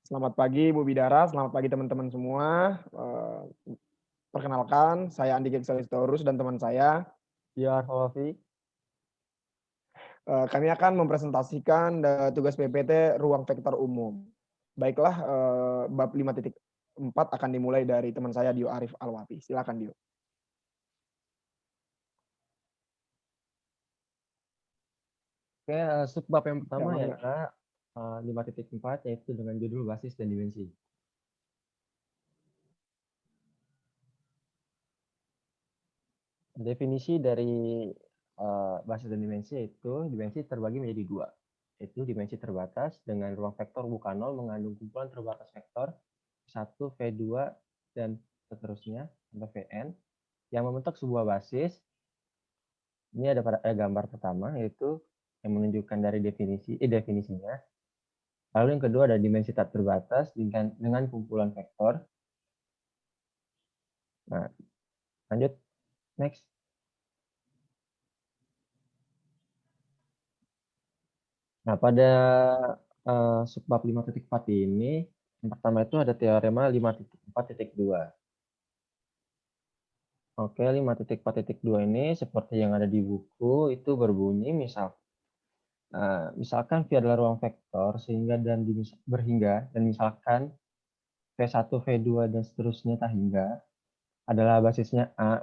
Selamat pagi Bu Bidara, selamat pagi teman-teman semua. Perkenalkan, saya Andi Geksalistorus dan teman saya. Ya, Raffi. Kami akan mempresentasikan tugas PPT ruang vektor umum. Baiklah, bab 5.4 akan dimulai dari teman saya Dio Arif Alwafi. Silakan Dio. Oke, subbab yang Ya, pertama mangga. yaitu 5.4 yaitu dengan judul basis dan dimensi. Definisi dari basis dan dimensi yaitu dimensi terbagi menjadi dua, yaitu dimensi terbatas dengan ruang vektor bukan nol mengandung kumpulan terbatas vektor 1, V2, dan seterusnya sampai Vn yang membentuk sebuah basis. Ini ada pada gambar pertama yaitu yang menunjukkan dari definisinya. Lalu yang kedua ada dimensi tak terbatas dengan kumpulan vektor. Nah, lanjut, next. Nah, pada subbab 5.4 ini, yang pertama itu ada teorema 5.4.2. Oke, 5.4.2 ini seperti yang ada di buku itu berbunyi misalkan V adalah ruang vektor sehingga dan berhingga dan misalkan V1, V2 dan seterusnya tak hingga adalah basisnya A.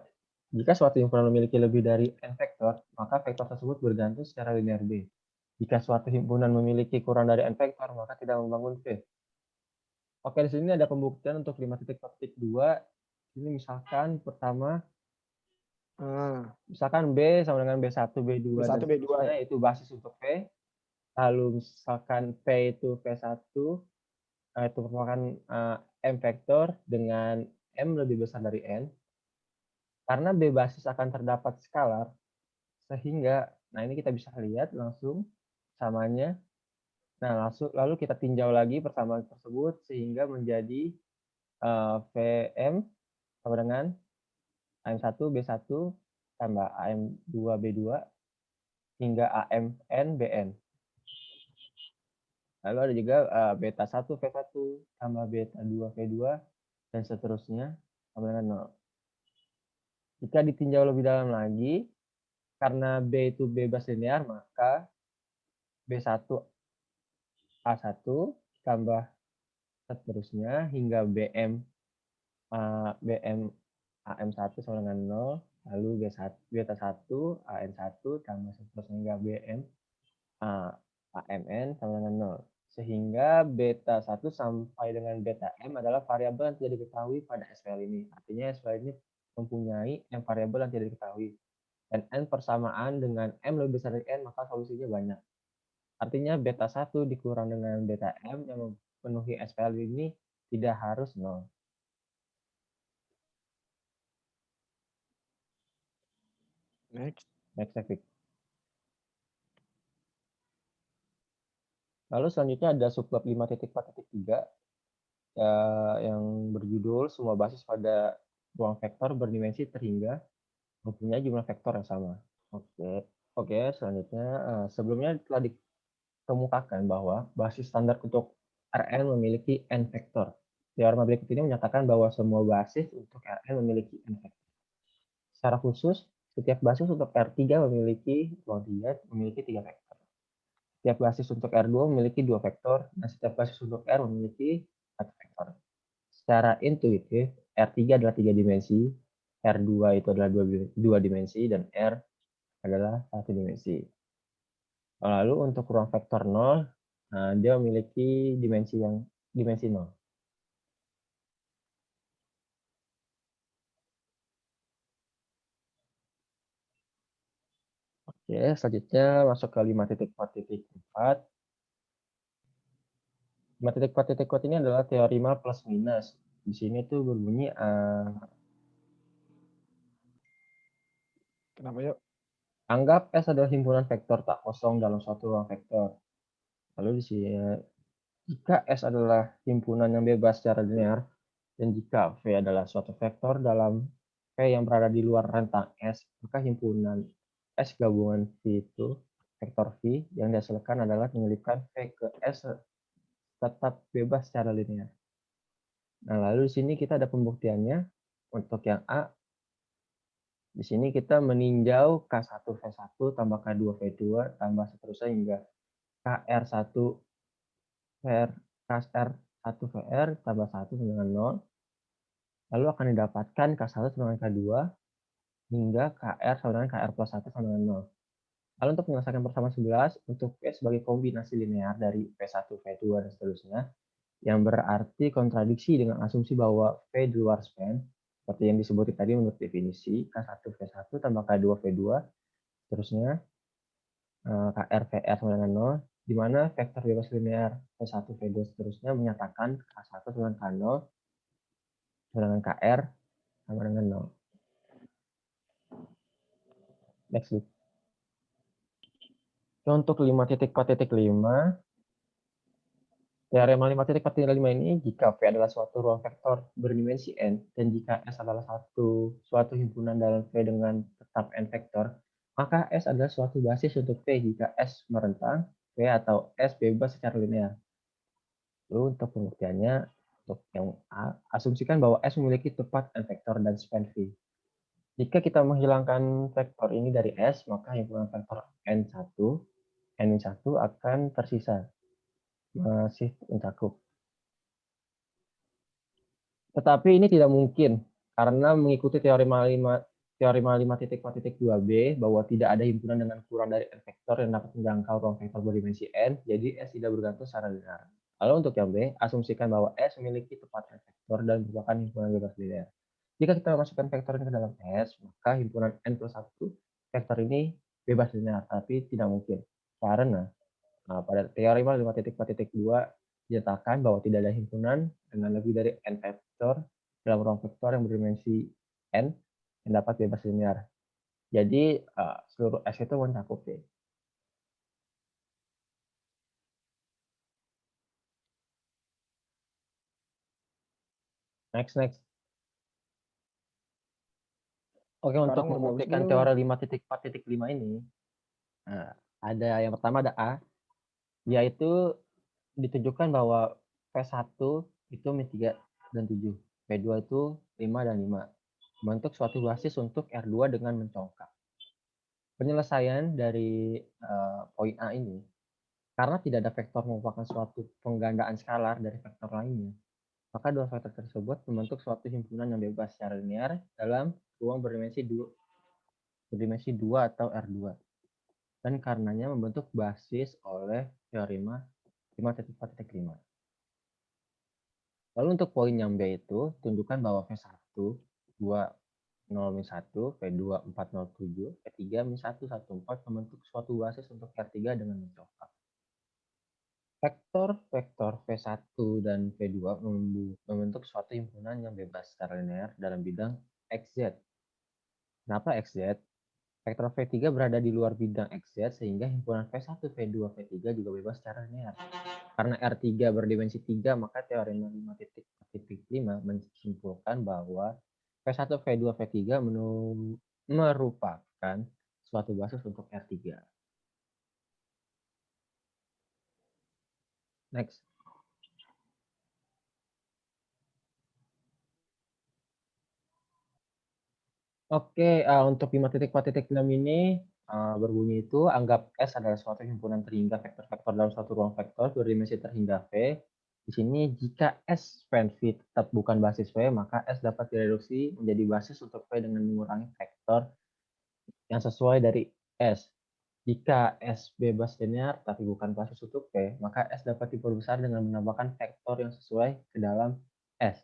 Jika suatu himpunan memiliki lebih dari n vektor, maka vektor tersebut bergantung secara linear B. Jika suatu himpunan memiliki kurang dari n vektor, maka tidak membangun V. Oke, di sini ada pembuktian untuk 5.4.2. Ini misalkan pertama, misalkan B sama dengan B1, B2, dan B1, B2 ya. seterusnya, itu basis untuk V. Lalu misalkan P itu V1, itu merupakan M vektor dengan M lebih besar dari N. Karena B basis akan terdapat skalar, sehingga, nah ini kita bisa lihat langsung samanya. Nah, lalu kita tinjau lagi persamaan tersebut, sehingga menjadi Vm sama dengan AM1 B1 tambah AM2 B2 hingga AMN BN. Lalu ada juga beta 1 V1 tambah beta 2 V2 dan seterusnya sama dengan 0. Jika ditinjau lebih dalam lagi, karena B itu bebas linear, maka B1 A1 tambah seterusnya hingga BM AM1 sama dengan 0, lalu beta 1 AN1 tambah seterusnya hingga BM AMN sama dengan 0. Sehingga beta 1 sampai dengan beta M adalah variabel yang tidak diketahui pada SPL ini. Artinya SPL ini mempunyai M variabel yang tidak diketahui. Dan N persamaan dengan M lebih besar dari N, maka solusinya banyak. Artinya beta 1 dikurang dengan beta M yang memenuhi SPL ini tidak harus 0. Next. Next. Lalu selanjutnya ada subbab 5.4.3 yang berjudul semua basis pada ruang vektor berdimensi terhingga mempunyai jumlah vektor yang sama. Oke, selanjutnya sebelumnya telah dikemukakan bahwa basis standar untuk Rn memiliki n vektor. Teorema berikut ini menyatakan bahwa semua basis untuk Rn memiliki n vektor. Secara khusus, setiap basis untuk R3 memiliki ruang 3 memiliki 3 vektor. Setiap basis untuk R2 memiliki 2 vektor, dan setiap basis untuk R memiliki 1 vektor. Secara intuitif, R3 adalah 3 dimensi, R2 itu adalah 2 dimensi, dan R adalah 1 dimensi. Lalu untuk ruang vektor 0, dia memiliki dimensi 0. Oke, selanjutnya masuk ke 5.4.4. 5.4.4 ini adalah teorema plus minus. Di sini tuh berbunyi Kenapa yuk? anggap S adalah himpunan vektor tak kosong dalam suatu ruang vektor. Lalu di sini jika S adalah himpunan yang bebas secara linear dan jika V adalah suatu vektor dalam V yang berada di luar rentang S, maka himpunan S gabungan V itu vektor V yang dihasilkan adalah menyelipkan V ke S tetap bebas secara linear. Nah, lalu di sini kita ada pembuktiannya. Untuk yang A, di sini kita meninjau K1V1 tambah K2V2 tambah seterusnya hingga KR1 VR KR1VR tambah 1 dengan 0. Lalu akan didapatkan K1 sama dengan K2 hingga KR sama dengan KR plus 1 sama dengan 0. Lalu untuk menyelesaikan persamaan 11, untuk P sebagai kombinasi linear dari P1, V2, dan seterusnya, yang berarti kontradiksi dengan asumsi bahwa V di luar span, seperti yang disebut tadi menurut definisi, K1V1 tambah K2V2, seterusnya, KR, VR sama dengan 0, di mana vektor bebas linear V1, V2, seterusnya menyatakan K1 sama dengan K0, sama dengan KR, sama dengan 0. Next, untuk 5.4.5, teorema 5.4.5 ini jika V adalah suatu ruang vektor berdimensi n dan jika S adalah suatu himpunan dalam V dengan tetap n vektor, maka S adalah suatu basis untuk V jika S merentang V atau S bebas secara linear. Lalu untuk pembuktiannya, untuk yang A, asumsikan bahwa S memiliki tepat n vektor dan span V. Jika kita menghilangkan vektor ini dari S, maka himpunan vektor N1 akan tersisa, masih mencakup. Tetapi ini tidak mungkin karena mengikuti teorema 5.4.2b bahwa tidak ada himpunan dengan kurang dari n vektor yang dapat menjangkau ruang vektor berdimensi n, jadi S tidak bergantung secara linear. Lalu untuk yang B, asumsikan bahwa S memiliki tepat n vektor dan merupakan himpunan bebas linear. Jika kita memasukkan vektor ini ke dalam S, maka himpunan n plus 1 vektor ini bebas linear, tapi tidak mungkin. Karena pada teorema 5.4.2 dinyatakan bahwa tidak ada himpunan dengan lebih dari n vektor dalam ruang vektor yang berdimensi n yang dapat bebas linear. Jadi seluruh S itu mencakup V. Next. Oke, Sekarang untuk mau fokus membuktikan dulu nih. teori 5.4.5 ini, ada yang pertama ada A, yaitu ditunjukkan bahwa V1 itu min3 dan 7, V2 itu 5 dan 5. Membentuk suatu basis untuk R2 dengan mencongkak. Penyelesaian dari poin A ini, karena tidak ada vektor merupakan suatu penggandaan skalar dari vektor lainnya, maka dua vektor tersebut membentuk suatu himpunan yang bebas secara linear dalam ruang berdimensi 2 atau R2. Dan karenanya membentuk basis oleh teorema 5.4.5. Lalu untuk poin yang B itu, tunjukkan bahwa V1, 2, 0, 1, V2, 4, 0, 7, V3, 1, 1, 4 membentuk suatu basis untuk R3 dengan mencongkak. Vektor V1 dan V2 membentuk suatu himpunan yang bebas secara linear dalam bidang XZ. Kenapa XZ? Vektor V3 berada di luar bidang XZ sehingga himpunan V1, V2, V3 juga bebas secara linear. Karena R3 berdimensi 3, maka teorema 5.4.5 menyimpulkan bahwa V1, V2, V3 merupakan suatu basis untuk R3. Next. Oke, untuk 5.4.6 ini berbunyi itu, anggap S adalah suatu himpunan terhingga vektor-vektor dalam suatu ruang vektor berdimensi terhingga V. Di sini jika S span V tetap bukan basis V, maka S dapat direduksi menjadi basis untuk V dengan mengurangi vektor yang sesuai dari S. Jika S bebas linear tapi bukan basis untuk V, maka S dapat diperbesar dengan menambahkan vektor yang sesuai ke dalam S.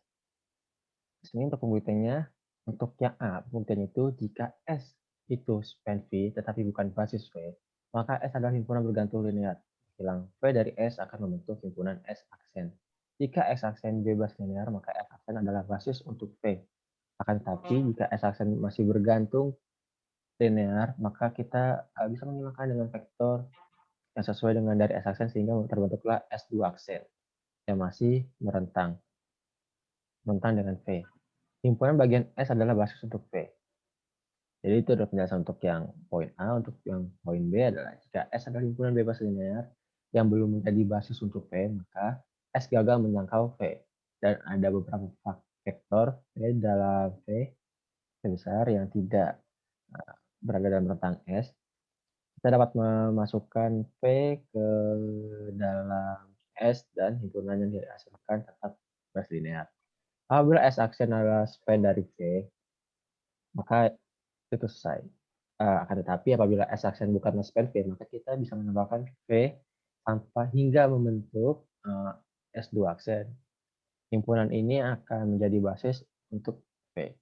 Ini untuk pembuktiannya, untuk yang A, pembuktian itu jika S itu span V tetapi bukan basis V, maka S adalah himpunan bergantung linear. Hilang V dari S akan membentuk himpunan S aksen. Jika S aksen bebas linear, maka S aksen adalah basis untuk V. Akan tetapi jika S aksen masih bergantung linear, maka kita bisa menghilangkan dengan vektor yang sesuai dengan dari S aksen sehingga terbentuklah S2 aksen yang masih merentang dengan V. Himpunan bagian S adalah basis untuk V. Jadi itu adalah penjelasan untuk yang poin A. Untuk yang poin B adalah jika S adalah himpunan bebas linear yang belum menjadi basis untuk V, maka S gagal menjangkau V. Dan ada beberapa vektor V dalam V besar yang tidak berada dalam rentang S. Kita dapat memasukkan V ke dalam S dan himpunan yang dihasilkan tetap baris linear. Apabila S aksen adalah span dari V, maka itu selesai. Akan tetapi apabila S aksen bukanlah span V, maka kita bisa menambahkan V sampai hingga membentuk S2 aksen. Himpunan ini akan menjadi basis untuk V.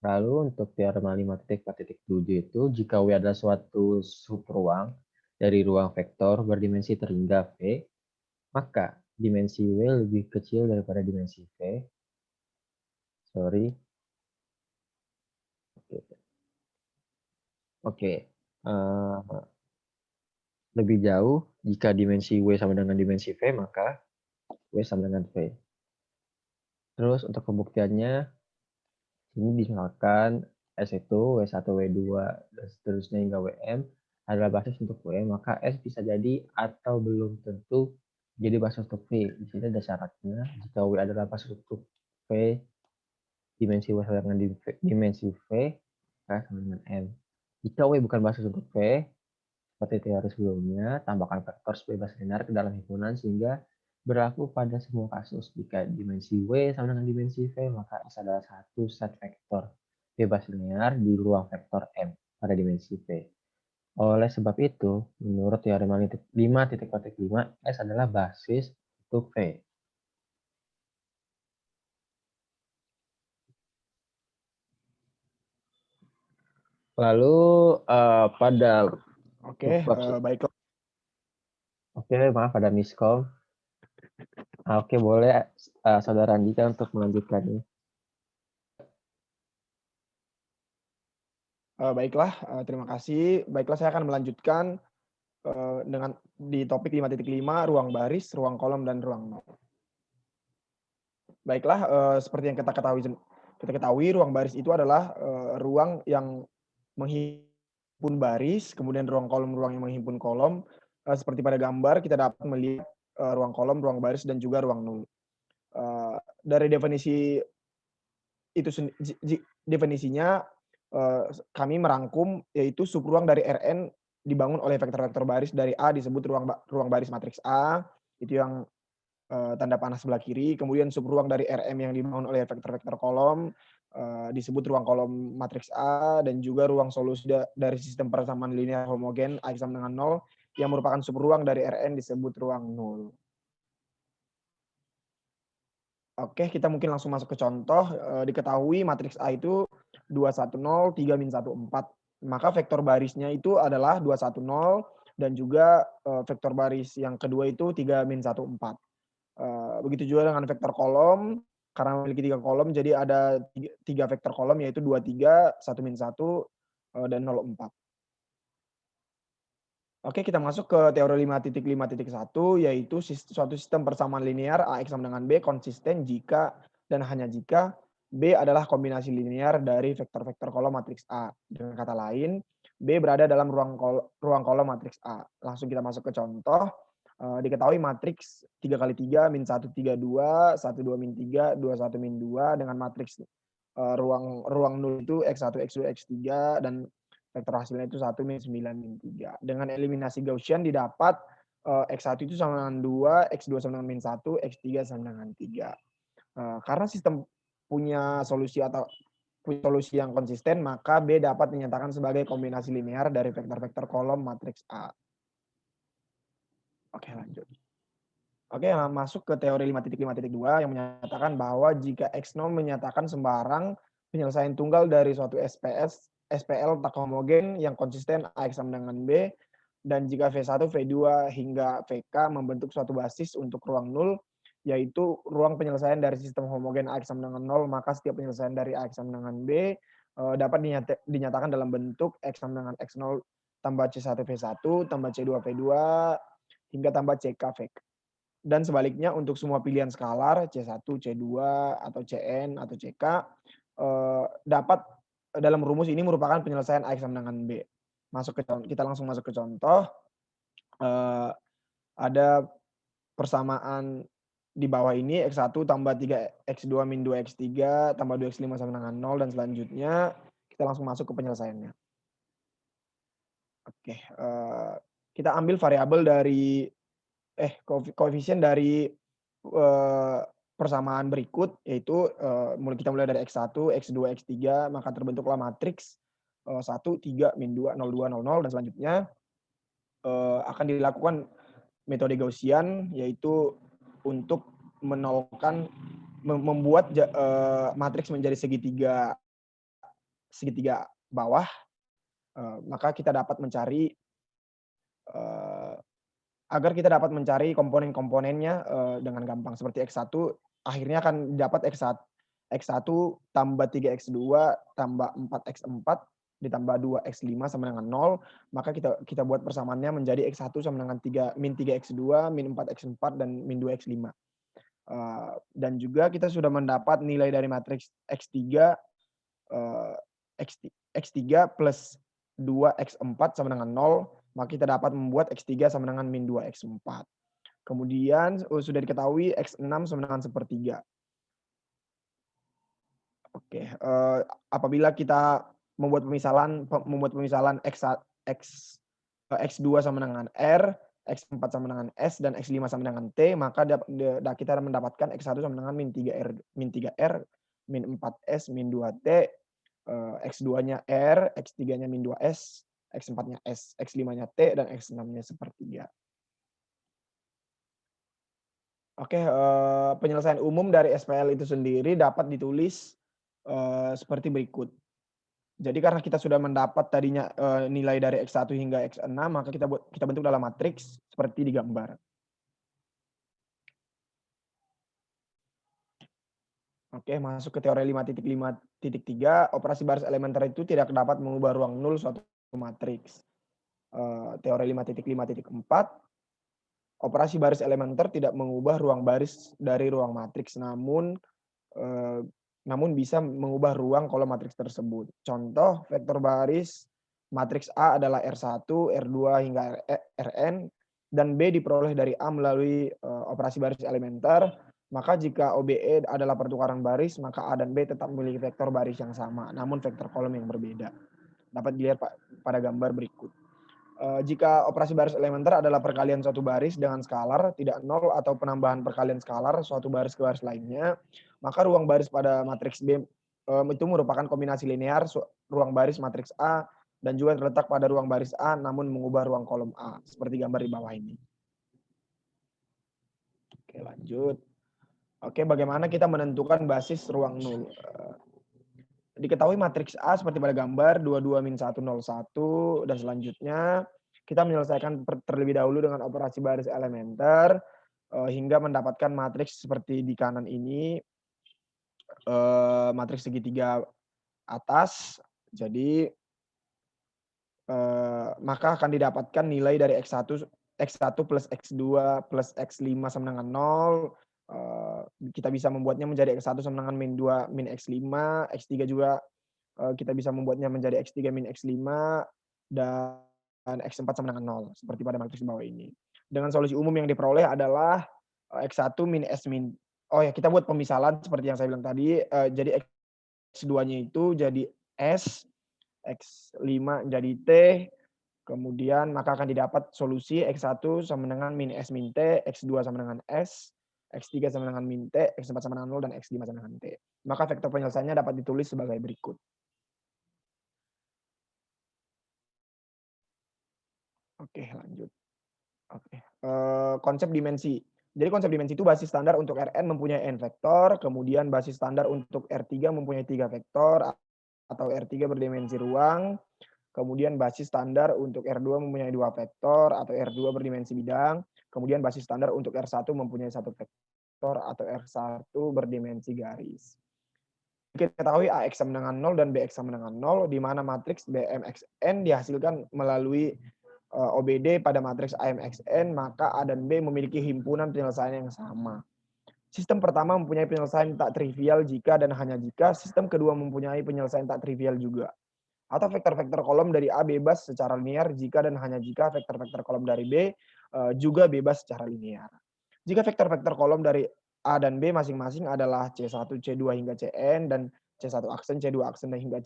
Lalu untuk teorema 5.4.7 itu, jika W adalah suatu subruang dari ruang vektor berdimensi terhingga V, maka dimensi W lebih kecil daripada dimensi V. Sorry. Oke. Lebih jauh, jika dimensi W sama dengan dimensi V, maka W sama dengan V. Terus untuk pembuktiannya, ini misalkan S itu W1, W2, dan seterusnya hingga Wm adalah basis untuk W, maka S bisa jadi atau belum tentu jadi basis untuk V. Di sini ada syaratnya, jika W adalah basis untuk V, dimensi W sama dengan dimensi V, maka sama dengan M. Jika W bukan basis untuk V, seperti teori sebelumnya, tambahkan vektor bebas linear ke dalam himpunan sehingga berlaku pada semua kasus. Jika dimensi W sama dengan dimensi V, maka S adalah satu set vektor bebas linear di ruang vektor M pada dimensi V. Oleh sebab itu, menurut teorema 5.4.5, S adalah basis untuk V. Lalu pada Baiklah. Oke, maaf ada miskom. Oke, boleh Saudara Andika untuk melanjutkannya. Baiklah, terima kasih. Baiklah, saya akan melanjutkan dengan di topik 5.5, ruang baris, ruang kolom, dan ruang nol. Baiklah, seperti yang kita ketahui, ruang baris itu adalah ruang yang menghimpun baris, kemudian ruang kolom yang menghimpun kolom. Seperti pada gambar, kita dapat melihat ruang kolom, ruang baris, dan juga ruang nol. Dari definisi itu definisinya kami merangkum yaitu subruang dari Rn dibangun oleh vektor-vektor baris dari A disebut ruang baris matriks A, itu yang tanda panah sebelah kiri. Kemudian subruang dari Rm yang dibangun oleh vektor-vektor kolom disebut ruang kolom matriks A, dan juga ruang solusi dari sistem persamaan linear homogen A sama dengan 0 yang merupakan subruang dari Rn disebut ruang nol. Oke, kita mungkin langsung masuk ke contoh. Diketahui matriks A itu 210, 3-1, 4. Maka vektor barisnya itu adalah 210 dan juga vektor baris yang kedua itu 3-1, 4. Begitu juga dengan vektor kolom, karena memiliki 3 kolom, jadi ada 3 vektor kolom yaitu 23, 1-1, dan 04. Oke, kita masuk ke teori 5.5.1, yaitu suatu sistem persamaan linear AX sama dengan B konsisten jika dan hanya jika B adalah kombinasi linear dari vektor-vektor kolom matriks A. Dengan kata lain, B berada dalam ruang kolom matriks A. Langsung kita masuk ke contoh. Diketahui matriks 3x3, min 1, 3, 2, 1, 2, min 3, 2, 1, min 2, dengan matriks ruang 0 itu X1, X2, X3, dan vektor hasilnya itu 1, min 9, min 3. Dengan eliminasi Gaussian didapat X1 itu sama dengan 2, X2 sama dengan min 1, X3 sama dengan 3. Karena sistem punya solusi yang konsisten, maka B dapat dinyatakan sebagai kombinasi linear dari vektor-vektor kolom matriks A. Oke, lanjut. Oke, masuk ke teori 5.5.2 yang menyatakan bahwa jika X0 menyatakan sembarang penyelesaian tunggal dari suatu SPL tak homogen yang konsisten AX sama dengan B, dan jika V1, V2 hingga VK membentuk suatu basis untuk ruang nol, yaitu ruang penyelesaian dari sistem homogen AX sama dengan 0, maka setiap penyelesaian dari AX sama dengan B dapat dinyatakan dalam bentuk X sama dengan X0 tambah C1 V1 tambah C2 V2 hingga tambah CK VK. Dan sebaliknya untuk semua pilihan skalar C1, C2, atau Cn, atau Ck dapat dalam rumus ini merupakan penyelesaian AX sama dengan B. Kita langsung masuk ke contoh. Ada persamaan di bawah ini X1 tambah 3X2 min 2X3 tambah 2X5 sama dengan 0 dan selanjutnya kita langsung masuk ke penyelesaiannya. Oke, kita ambil variabel dari koefisien dari persamaan berikut, yaitu kita mulai dari X1, X2, X3, maka terbentuklah matriks 1, 3, min 2, 0, 2, 0, 0, dan selanjutnya akan dilakukan metode Gaussian, yaitu untuk menolkan, membuat matriks menjadi segitiga bawah, maka kita dapat mencari agar kita dapat mencari komponen-komponennya dengan gampang. Seperti X1 akhirnya akan dapat X1 tambah 3X2 tambah 4X4 ditambah 2X5 sama dengan 0, maka kita buat persamaannya menjadi X1 sama dengan min 3X2, min 4X4, dan min 2X5. Dan juga kita sudah mendapat nilai dari matriks X3 plus 2X4 sama dengan 0, maka kita dapat membuat X3 sama dengan min 2X4. Kemudian sudah diketahui X6 sama dengan sepertiga. Oke, apabila kita membuat pemisalan X2 sama dengan R, X4 sama dengan S, dan X5 sama dengan T, maka kita mendapatkan X1 sama dengan min 3R, min 4S, min 2T, X2-nya R, X3-nya min 2S, X4-nya S, X5-nya T, dan X6-nya sepertiga. Oke, penyelesaian umum dari SPL itu sendiri dapat ditulis seperti berikut. Jadi karena kita sudah mendapat tadinya nilai dari X1 hingga X6, maka kita bentuk dalam matriks seperti digambar. Oke, masuk ke teori 5.5.3, operasi baris elementer itu tidak dapat mengubah ruang nul suatu matriks. Teori 5.5.4, operasi baris elementer tidak mengubah ruang baris dari ruang matriks, namun bisa mengubah ruang kolom matriks tersebut. Contoh, vektor baris matriks A adalah R1, R2 hingga Rn, dan B diperoleh dari A melalui operasi baris elementer, maka jika OBE adalah pertukaran baris, maka A dan B tetap memiliki vektor baris yang sama, namun vektor kolom yang berbeda. Dapat dilihat pada gambar berikut. Jika operasi baris elementer adalah perkalian suatu baris dengan skalar, tidak nol, atau penambahan perkalian skalar suatu baris ke baris lainnya, maka ruang baris pada matriks B itu merupakan kombinasi linear ruang baris matriks A dan juga terletak pada ruang baris A namun mengubah ruang kolom A, seperti gambar di bawah ini. Oke, lanjut. Oke, bagaimana kita menentukan basis ruang nul? Diketahui matriks A seperti pada gambar 22 min 1 0 1, dan selanjutnya kita menyelesaikan terlebih dahulu dengan operasi baris elementer hingga mendapatkan matriks seperti di kanan ini, matriks segitiga atas. Jadi maka akan didapatkan nilai dari X1 plus X2 plus X5 sama dengan 0. Kita bisa membuatnya menjadi X1 sama dengan min 2 min X5, X3 juga kita bisa membuatnya menjadi X3 min X5, dan X4 sama dengan 0, seperti pada matriks bawah ini. Dengan solusi umum yang diperoleh adalah X1 min S min, kita buat pemisalan seperti yang saya bilang tadi, jadi X2-nya itu jadi S, X5 jadi T, kemudian maka akan didapat solusi X1 sama dengan min S min T, X2 sama dengan S, X3 sama dengan min T, X4 sama dengan 0, dan X5 sama dengan T. Maka vektor penyelesaiannya dapat ditulis sebagai berikut. Oke, lanjut. Oke, konsep dimensi. Jadi konsep dimensi itu basis standar untuk Rn mempunyai n vektor, kemudian basis standar untuk R3 mempunyai 3 vektor, atau R3 berdimensi ruang, kemudian basis standar untuk R2 mempunyai 2 vektor, atau R2 berdimensi bidang, kemudian basis standar untuk R1 mempunyai 1 vektor, atau R1 berdimensi garis. Kita ketahui AX sama dengan 0 dan BX sama dengan 0, di mana matriks BMXN dihasilkan melalui OBD pada matriks AMXN, maka A dan B memiliki himpunan penyelesaian yang sama. Sistem pertama mempunyai penyelesaian tak trivial jika dan hanya jika sistem kedua mempunyai penyelesaian tak trivial juga. Atau vektor-vektor kolom dari A bebas secara linear jika dan hanya jika vektor-vektor kolom dari B juga bebas secara linear. Jika vektor-vektor kolom dari A dan B masing-masing adalah C1, C2 hingga Cn dan C1 aksen, C2 aksen dan hingga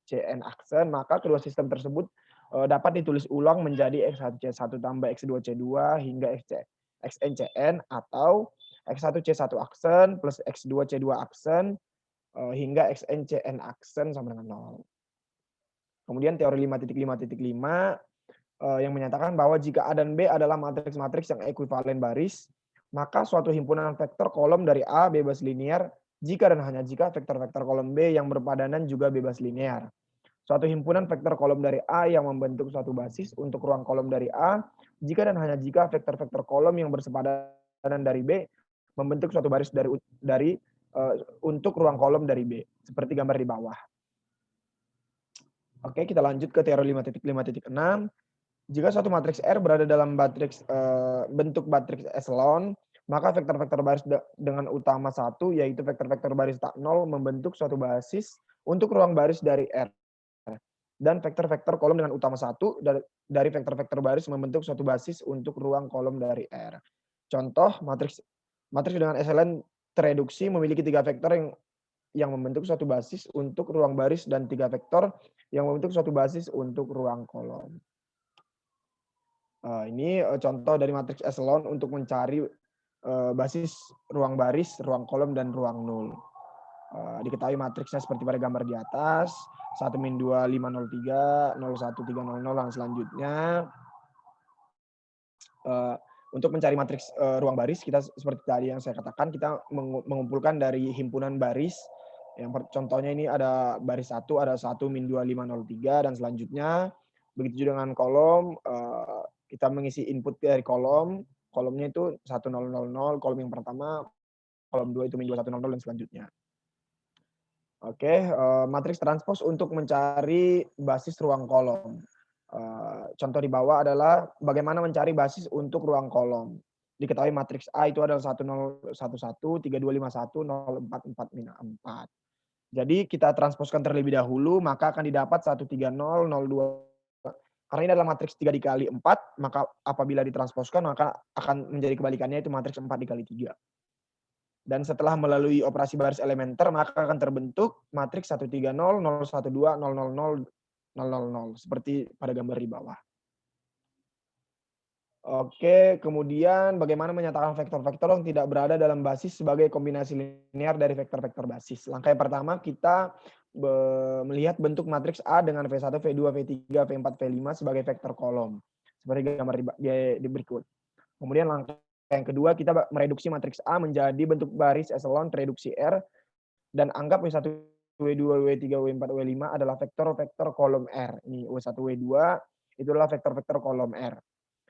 Cn aksen, maka kedua sistem tersebut dapat ditulis ulang menjadi X1 C1 tambah X2 C2 hingga Xn Cn atau X1 C1 aksen plus X2 C2 aksen hingga Xn Cn aksen sama dengan 0. Kemudian teori 5.5.5 yang menyatakan bahwa jika A dan B adalah matriks-matriks yang ekuivalen baris, maka suatu himpunan vektor kolom dari A bebas linear jika dan hanya jika vektor-vektor kolom B yang berpadanan juga bebas linear. Suatu himpunan vektor kolom dari A yang membentuk suatu basis untuk ruang kolom dari A jika dan hanya jika vektor-vektor kolom yang bersepadanan dari B membentuk suatu baris untuk ruang kolom dari B, seperti gambar di bawah. Oke, kita lanjut ke teori 5.5.6. Jika suatu matriks R berada dalam bentuk matriks echelon, maka vektor-vektor baris dengan utama 1, yaitu vektor-vektor baris tak nol, membentuk suatu basis untuk ruang baris dari R. Dan vektor-vektor kolom dengan utama 1 dari vektor-vektor baris membentuk suatu basis untuk ruang kolom dari R. Contoh, matriks dengan echelon tereduksi memiliki 3 vektor yang membentuk suatu basis untuk ruang baris dan 3 vektor yang membentuk suatu basis untuk ruang kolom. Ini contoh dari matriks echelon untuk mencari basis ruang baris, ruang kolom, dan ruang nul. Diketahui matriksnya seperti pada gambar di atas, 1 min 2 5 0 3 0 1 3 0 0 dan selanjutnya. Untuk mencari matriks ruang baris, kita seperti tadi yang saya katakan, kita mengumpulkan dari himpunan baris. Yang contohnya ini ada baris 1, ada 1 min 2 5 0 3 dan selanjutnya. Begitu juga dengan kolom, kita mengisi input dari kolomnya itu 1 0 0 0, kolom yang pertama, kolom 2 itu min 2 1 0 0 dan selanjutnya. Oke, matriks transpos untuk mencari basis ruang kolom. Contoh di bawah adalah bagaimana mencari basis untuk ruang kolom. Diketahui matriks A itu adalah 1 0 1 1 3 2 5 1 0 4 4 min 4. Jadi kita transposkan terlebih dahulu, maka akan didapat 1 3 0 0 2. Karena ini adalah matriks 3 dikali 4, maka apabila ditransposkan maka akan menjadi kebalikannya, itu matriks 4 dikali 3. Dan setelah melalui operasi baris elementer, maka akan terbentuk matriks 1 3 0 0 1 2 0 0 0 0 0 0 seperti pada gambar di bawah. Oke, kemudian bagaimana menyatakan vektor-vektor yang tidak berada dalam basis sebagai kombinasi linear dari vektor-vektor basis. Langkah yang pertama, kita melihat bentuk matriks A dengan V1, V2, V3, V4, V5 sebagai vektor kolom. Seperti gambar di berikut. Kemudian langkah yang kedua, kita mereduksi matriks A menjadi bentuk baris echelon tereduksi R dan anggap W1, W2, W3, W4, W5 adalah vektor-vektor kolom R. Ini W1, W2 itu adalah vektor-vektor kolom R.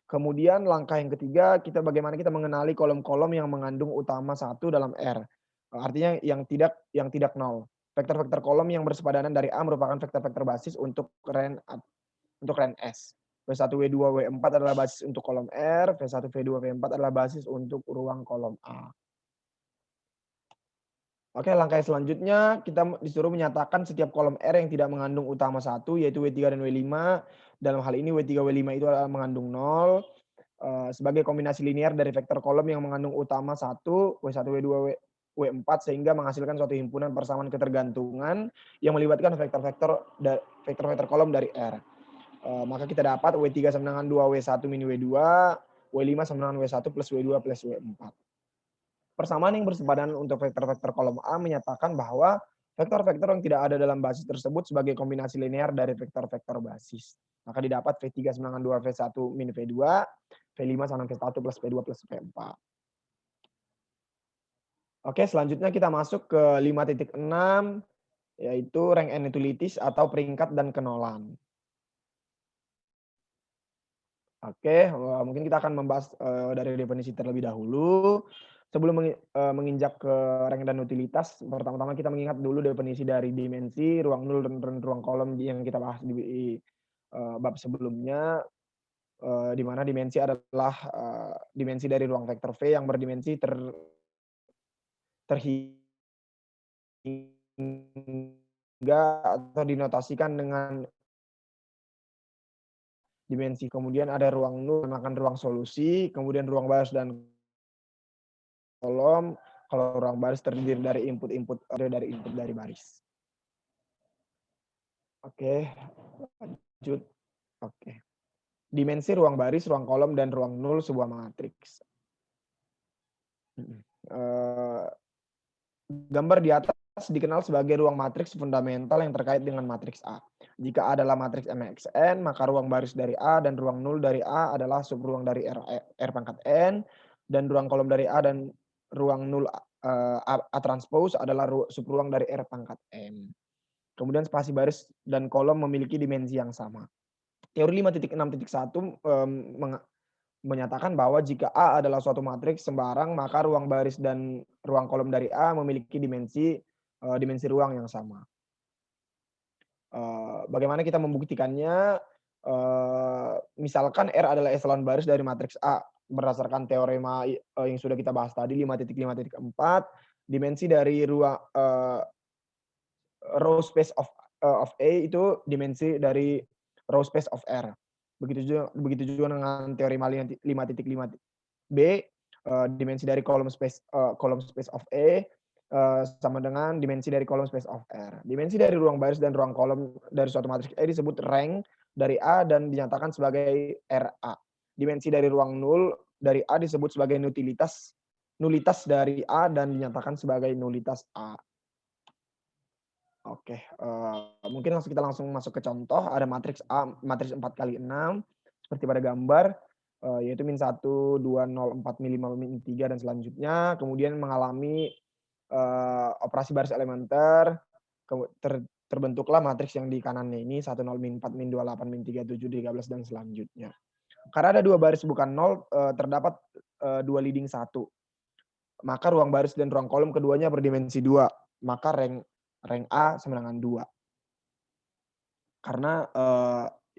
Kemudian langkah yang ketiga, bagaimana kita mengenali kolom-kolom yang mengandung utama 1 dalam R. Artinya yang tidak nol. Vektor-vektor kolom yang bersepadanan dari A merupakan vektor-vektor basis untuk range S. V1, W2, W4 adalah basis untuk kolom R, V1, V2, V4 adalah basis untuk ruang kolom A. Oke, langkah selanjutnya kita disuruh menyatakan setiap kolom R yang tidak mengandung utama 1, yaitu W3 dan W5. Dalam hal ini W3, W5 itu adalah mengandung 0. Sebagai kombinasi linear dari vektor kolom yang mengandung utama 1, W1, W2, W4, sehingga menghasilkan suatu himpunan persamaan ketergantungan yang melibatkan vektor-vektor kolom dari R. Maka kita dapat W3 sama dengan 2W1 min W2, W5 sama dengan W1 plus W2 plus W4. Persamaan yang bersepadanan untuk vektor-vektor kolom A menyatakan bahwa vektor-vektor yang tidak ada dalam basis tersebut sebagai kombinasi linear dari vektor-vektor basis. Maka didapat V3 sama dengan 2V1 min V2, V5 sama dengan V1 plus V2 plus V4. Oke, selanjutnya kita masuk ke 5.6, yaitu rank and utilities atau peringkat dan kenolan. Oke, mungkin kita akan membahas dari definisi terlebih dahulu. Sebelum menginjak ke rank dan utilitas, pertama-tama kita mengingat dulu definisi dari dimensi, ruang nul, dan ruang kolom yang kita bahas di bab sebelumnya, di mana dimensi adalah dimensi dari ruang vektor V yang berdimensi terhingga atau dinotasikan dengan dimensi. Kemudian ada ruang nul, makan ruang solusi, kemudian ruang baris dan kolom. Kalau ruang baris terdiri dari input dari baris. Oke, lanjut. Oke. Dimensi ruang baris, ruang kolom, dan ruang nul sebuah matriks. Gambar di atas dikenal sebagai ruang matriks fundamental yang terkait dengan matriks A. Jika A adalah matriks MXN, maka ruang baris dari A dan ruang nul dari A adalah subruang dari R pangkat N, dan ruang kolom dari A dan ruang nul A transpose adalah subruang dari R pangkat N. Kemudian spasi baris dan kolom memiliki dimensi yang sama. Teori 5.6.1 menyatakan bahwa jika A adalah suatu matriks sembarang, maka ruang baris dan ruang kolom dari A memiliki dimensi ruang yang sama. Bagaimana kita membuktikannya? Misalkan R adalah eselon baris dari matriks A berdasarkan teorema yang sudah kita bahas tadi 5.5.4, dimensi dari ruang row space of A itu dimensi dari row space of R. Begitu juga dengan teorema 5.5b, dimensi dari column space of A sama dengan dimensi dari column space of R. Dimensi dari ruang baris dan ruang kolom dari suatu matriks A disebut rank dari A dan dinyatakan sebagai RA. Dimensi dari ruang nul dari A disebut sebagai nulitas dari A dan dinyatakan sebagai nulitas A. Oke, mungkin kita langsung masuk ke contoh. Ada matriks A, matriks 4x6 seperti pada gambar, yaitu min 1, 2, 0, 4, min 5, min 3 dan selanjutnya. Kemudian mengalami operasi baris elementer, terbentuklah matriks yang di kanannya ini 1, 0, min 4, min 2, 8, min 3, 7, 13 dan selanjutnya. Karena ada dua baris bukan 0, terdapat dua leading 1. Maka ruang baris dan ruang kolom keduanya berdimensi 2. Maka rank A sama dengan 2. Karena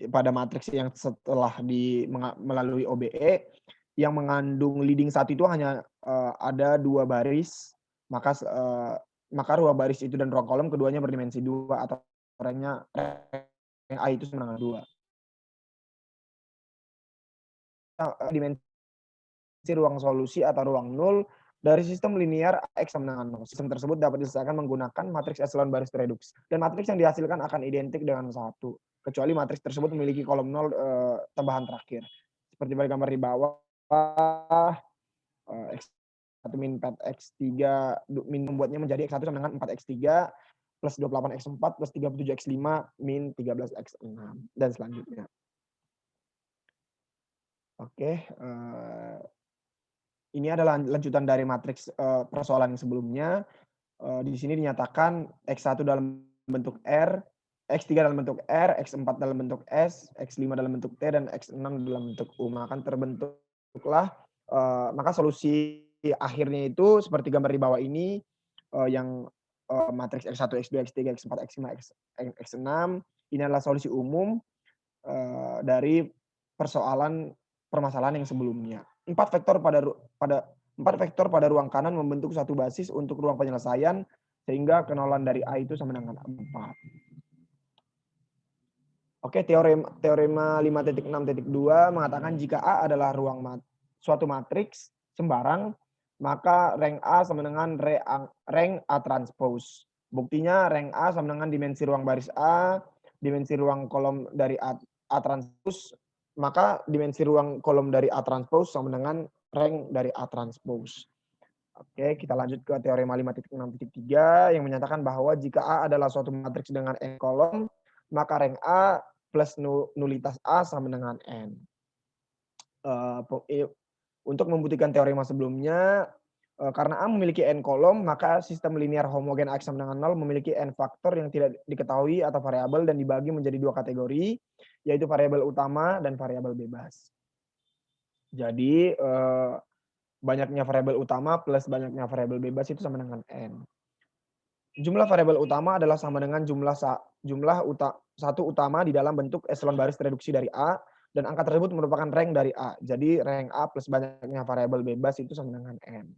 pada matriks yang setelah melalui OBE yang mengandung leading 1 itu hanya ada 2 baris, maka ruang baris itu dan ruang kolom keduanya berdimensi 2 atau rank A itu sama dengan 2. Dimensi ruang solusi atau ruang nul dari sistem linear AX sama dengan 0. Sistem tersebut dapat diselesaikan menggunakan matriks eselon baris reduksi. Dan matriks yang dihasilkan akan identik dengan 1. Kecuali matriks tersebut memiliki kolom 0 tambahan terakhir. Seperti pada gambar di bawah, X1 min 4X3, min membuatnya menjadi X1 sama dengan 4X3, plus 28X4, plus 37X5, min 13X6, dan selanjutnya. Oke, ini adalah lanjutan dari matriks persoalan yang sebelumnya. Di sini dinyatakan X1 dalam bentuk R, X3 dalam bentuk R, X4 dalam bentuk S, X5 dalam bentuk T, dan X6 dalam bentuk U. Maka terbentuklah, maka solusi akhirnya itu seperti gambar di bawah ini, yang matriks X1, X2, X3, X4, X5, X6. Ini adalah solusi umum dari permasalahan yang sebelumnya. 4 vektor pada ruang kanan membentuk satu basis untuk ruang penyelesaian sehingga kenolan dari A itu sama dengan 4. Oke, teorema 5.6.2 mengatakan jika A adalah suatu matriks sembarang, maka rank A sama dengan rank A transpose. Buktinya rank A sama dengan dimensi ruang baris A, dimensi ruang kolom dari A transpose, maka dimensi ruang kolom dari A transpose sama dengan rank dari A transpose. Oke, kita lanjut ke teorema 5.6.3 yang menyatakan bahwa jika A adalah suatu matriks dengan n kolom, maka rank A plus nulitas A sama dengan n. Untuk membuktikan teorema sebelumnya, karena A memiliki n kolom, maka sistem linear homogen AX sama dengan 0 memiliki n faktor yang tidak diketahui atau variabel dan dibagi menjadi 2 kategori, yaitu variabel utama dan variabel bebas. Jadi banyaknya variabel utama plus banyaknya variabel bebas itu sama dengan n. Jumlah variabel utama adalah sama dengan jumlah satu utama di dalam bentuk eselon baris reduksi dari A, dan angka tersebut merupakan rank dari A. Jadi rank A plus banyaknya variabel bebas itu sama dengan n.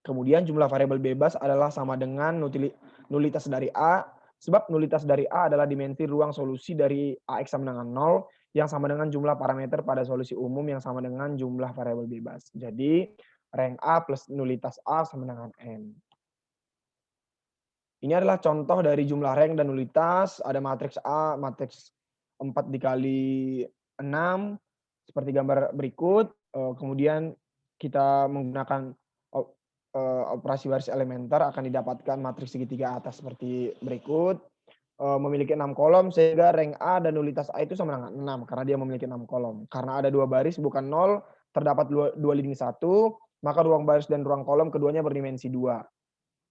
Kemudian jumlah variabel bebas adalah sama dengan nulitas dari A, sebab nulitas dari A adalah dimensi ruang solusi dari AX sama dengan 0, yang sama dengan jumlah parameter pada solusi umum yang sama dengan jumlah variabel bebas. Jadi, rank A plus nulitas A sama dengan N. Ini adalah contoh dari jumlah rank dan nulitas, ada matriks A, matriks 4 dikali 6, seperti gambar berikut. Kemudian kita menggunakan operasi baris elementer akan didapatkan matriks segitiga atas seperti berikut. Memiliki 6 kolom sehingga rank A dan nulitas A itu sama dengan 6 karena dia memiliki 6 kolom. Karena ada 2 baris bukan 0, terdapat 2 lini 1, maka ruang baris dan ruang kolom keduanya berdimensi 2.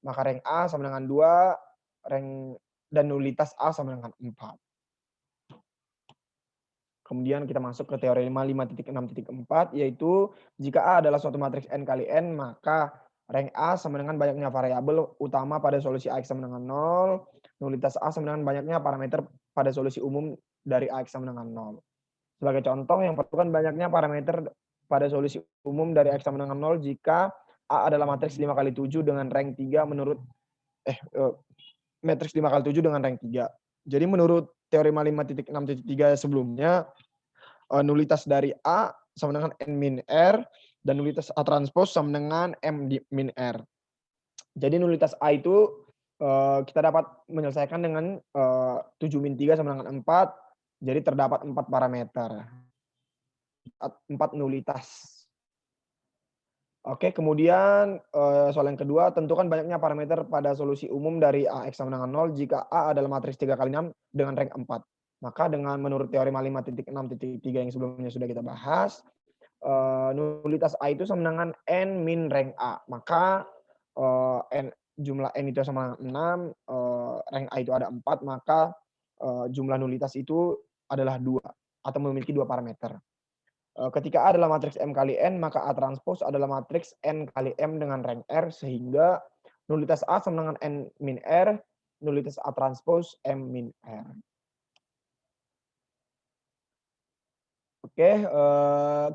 Maka rank A sama dengan 2, rank dan nulitas A sama dengan 4. Kemudian kita masuk ke teorema 5.6.4, yaitu jika A adalah suatu matriks N kali N, maka rank A sama dengan banyaknya variabel utama pada solusi AX sama dengan 0, nulitas A sama dengan banyaknya parameter pada solusi umum dari AX sama dengan 0. Sebagai contoh, yang perlukan banyaknya parameter pada solusi umum dari AX sama dengan 0 jika A adalah matriks 5 kali 7 dengan rank 3 menurut matriks 5 kali 7 dengan rank 3. Jadi menurut teorema 5.6.3 sebelumnya, nulitas dari A sama dengan N min R dan nulitas A transpose sama dengan M min R. Jadi nulitas A itu kita dapat menyelesaikan dengan 7 min 3 sama dengan 4. Jadi terdapat 4 parameter. 4 nulitas. Oke, kemudian soal yang kedua, tentukan banyaknya parameter pada solusi umum dari AX sama dengan 0 jika A adalah matriks 3 kali 6 dengan rank 4. Maka dengan menurut teorema 5.6.3 yang sebelumnya sudah kita bahas, nulitas A itu sama dengan N min rank A. Maka jumlah N itu sama dengan 6, rank A itu ada 4, maka jumlah nulitas itu adalah 2 atau memiliki 2 parameter. Ketika A adalah matriks M kali N, maka A transpose adalah matriks N kali M dengan rank R, sehingga nulitas A sama dengan N min R, nulitas A transpose M min R. Oke,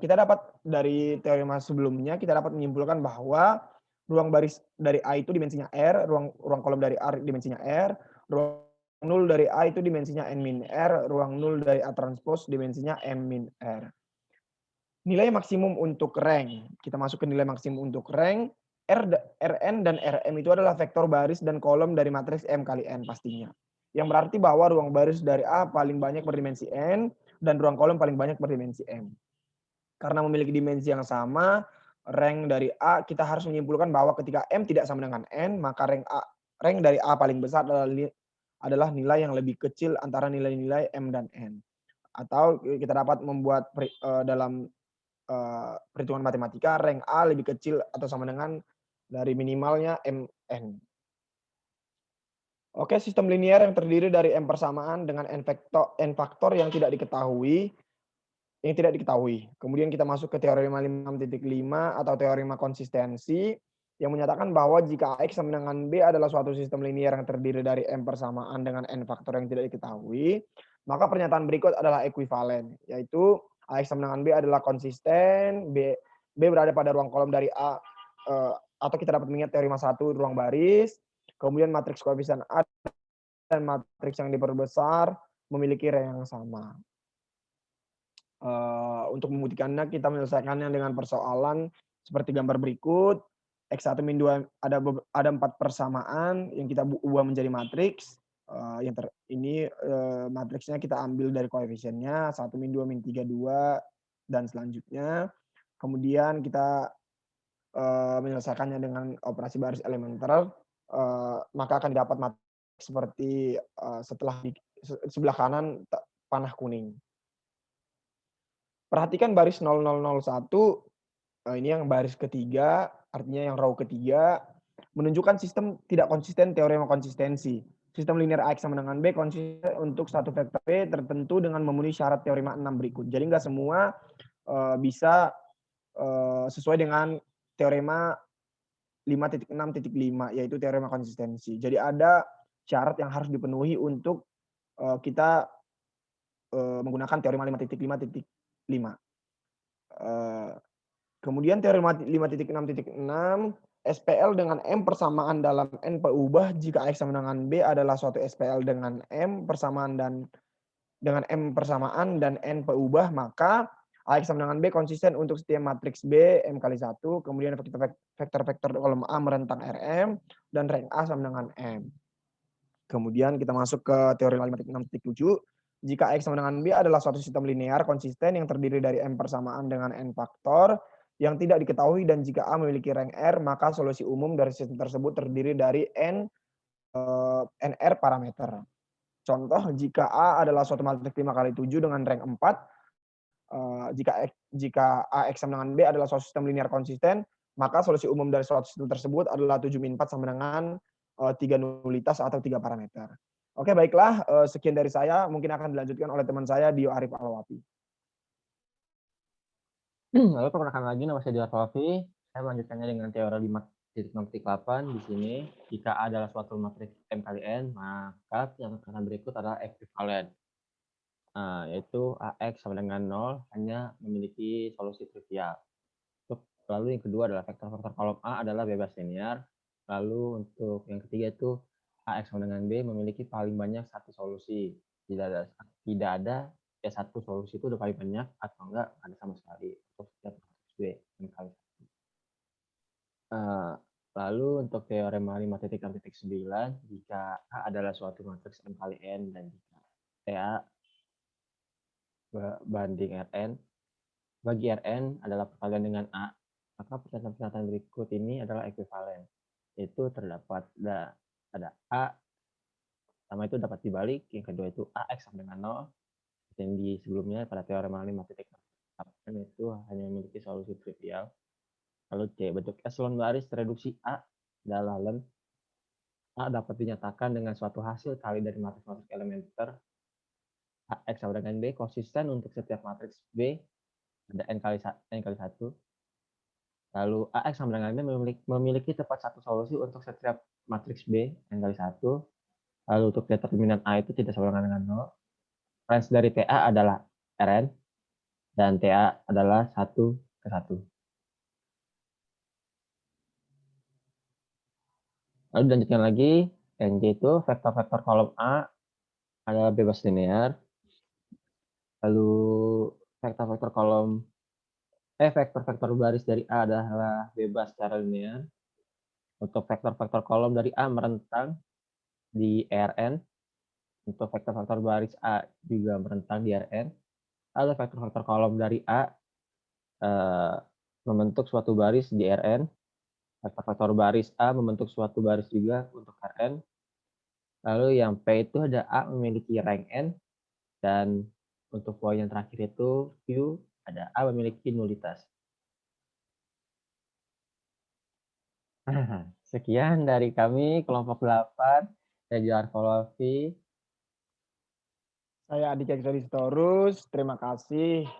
kita dapat dari teorema sebelumnya, kita dapat menyimpulkan bahwa ruang baris dari A itu dimensinya R, ruang kolom dari A dimensinya R, ruang nul dari A itu dimensinya N min R, ruang nul dari A transpose dimensinya M min R. Nilai maksimum untuk rank, kita masuk ke nilai maksimum untuk rank, Rn dan Rm itu adalah vektor baris dan kolom dari matriks M kali N pastinya. Yang berarti bahwa ruang baris dari A paling banyak berdimensi N dan ruang kolom paling banyak berdimensi M. Karena memiliki dimensi yang sama, rank dari A kita harus menyimpulkan bahwa ketika M tidak sama dengan N, maka rank dari A paling besar adalah nilai yang lebih kecil antara nilai-nilai M dan N. Atau kita dapat membuat dalam perhitungan matematika, rank A lebih kecil atau sama dengan dari minimalnya MN. Oke, sistem linear yang terdiri dari M persamaan dengan N faktor yang tidak diketahui. Kemudian kita masuk ke teorema 5.5 atau teorema konsistensi yang menyatakan bahwa jika AX sama dengan B adalah suatu sistem linear yang terdiri dari M persamaan dengan N faktor yang tidak diketahui, maka pernyataan berikut adalah ekuivalen, yaitu AX sama dengan B adalah konsisten, B berada pada ruang kolom dari A, atau kita dapat mengingat teorema 1 ruang baris, kemudian matriks koefisien A dan matriks yang diperbesar memiliki rank yang sama. Untuk membuktikannya kita menyelesaikannya dengan persoalan seperti gambar berikut. X1 min 2 ada 4 persamaan yang kita ubah menjadi matriks. Matriksnya kita ambil dari koefisiennya 1 min 2 min 3 2 dan selanjutnya. Kemudian kita menyelesaikannya dengan operasi baris elementer, maka akan dapat matriks seperti setelah di sebelah kanan panah kuning. Perhatikan baris 0001, ini yang baris ketiga, artinya yang row ketiga, menunjukkan sistem tidak konsisten teorema konsistensi. Sistem linear AX sama dengan B konsisten untuk satu vektor B tertentu dengan memenuhi syarat teorema 6 berikut. Jadi nggak semua bisa sesuai dengan teorema 5.6.5, yaitu teorema konsistensi. Jadi ada syarat yang harus dipenuhi untuk kita menggunakan teorema 5.5.5. Kemudian teorema 5.6.6, SPL dengan M persamaan dalam N peubah jika AX sama dengan B adalah suatu SPL dengan M persamaan dengan M persamaan dan N peubah, maka AX sama dengan B konsisten untuk setiap matriks B M kali 1, kemudian vektor-vektor kolom A merentang Rm, dan rank A sama dengan M. Kemudian kita masuk ke teori 5.6.7. Jika X sama dengan B adalah suatu sistem linear konsisten yang terdiri dari M persamaan dengan N faktor yang tidak diketahui, dan jika A memiliki rank R, maka solusi umum dari sistem tersebut terdiri dari NR parameter. Contoh, jika A adalah suatu matriks 5 kali 7 dengan rank 4, jika AX sama dengan B adalah suatu sistem linear konsisten, maka solusi umum dari suatu sistem tersebut adalah 7 min 4 sama dengan 3 nulitas atau 3 parameter. Oke, baiklah, sekian dari saya, mungkin akan dilanjutkan oleh teman saya Dio Arif Alwafi. Lalu perkenalkan lagi, nama saya Dio Arif Alwafi. Saya melanjutkannya dengan teori 5.6.8. Di sini, jika A adalah suatu matriks M kali N, maka yang akan berikut adalah ekuivalen. Yaitu AX sama dengan 0 hanya memiliki solusi trivial. Lalu yang kedua adalah vektor-vektor kolom A adalah bebas linear. Lalu untuk yang ketiga itu AX sama dengan B memiliki paling banyak satu solusi. Tidak ada ya satu solusi itu udah paling banyak atau enggak ada sama sekali untuk setiap matriks B M kali 1. Lalu untuk teorema 5.6.9, jika A adalah suatu matriks M kali N dan jika TA banding Rn, bagi Rn adalah perkalian dengan A, maka pernyataan-pernyataan berikut ini adalah ekuivalen. Itu terdapat ada A, pertama itu dapat dibalik, yang kedua itu AX sama dengan 0, dan di sebelumnya pada teorema 5.8 itu hanya memiliki solusi trivial. Lalu C, bentuk eselon baris reduksi A dalam A dapat dinyatakan dengan suatu hasil kali dari matriks-matriks elementer AX sama dengan B konsisten untuk setiap matriks B ada N kali 1. Lalu AX sama dengan B memiliki tepat satu solusi untuk setiap matriks B N kali 1. Lalu untuk determinan A itu tidak sama dengan 0. Range dari TA adalah Rn dan TA adalah 1 ke 1. Lalu dilanjutkan lagi, NJ itu vektor-vektor kolom A adalah bebas linear. Lalu vektor-vektor baris dari A adalah bebas secara linear. Untuk vektor-vektor kolom dari A merentang di Rn. Untuk vektor-vektor baris A juga merentang di Rn. Lalu vektor-vektor kolom dari A membentuk suatu baris di Rn. Vektor-vektor baris A membentuk suatu baris juga untuk Rn. Lalu yang P itu ada A memiliki rank N, dan untuk poin yang terakhir itu Q ada A memiliki nulitas. Sekian dari kami kelompok 8. Saya Johar Alwafi. Saya Aditya Kristorius, terima kasih.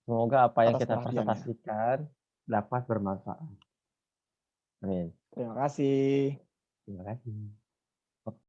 Semoga apa yang Atas kita perhatiannya. presentasikan dapat bermanfaat. Amin. Terima kasih. Terima kasih.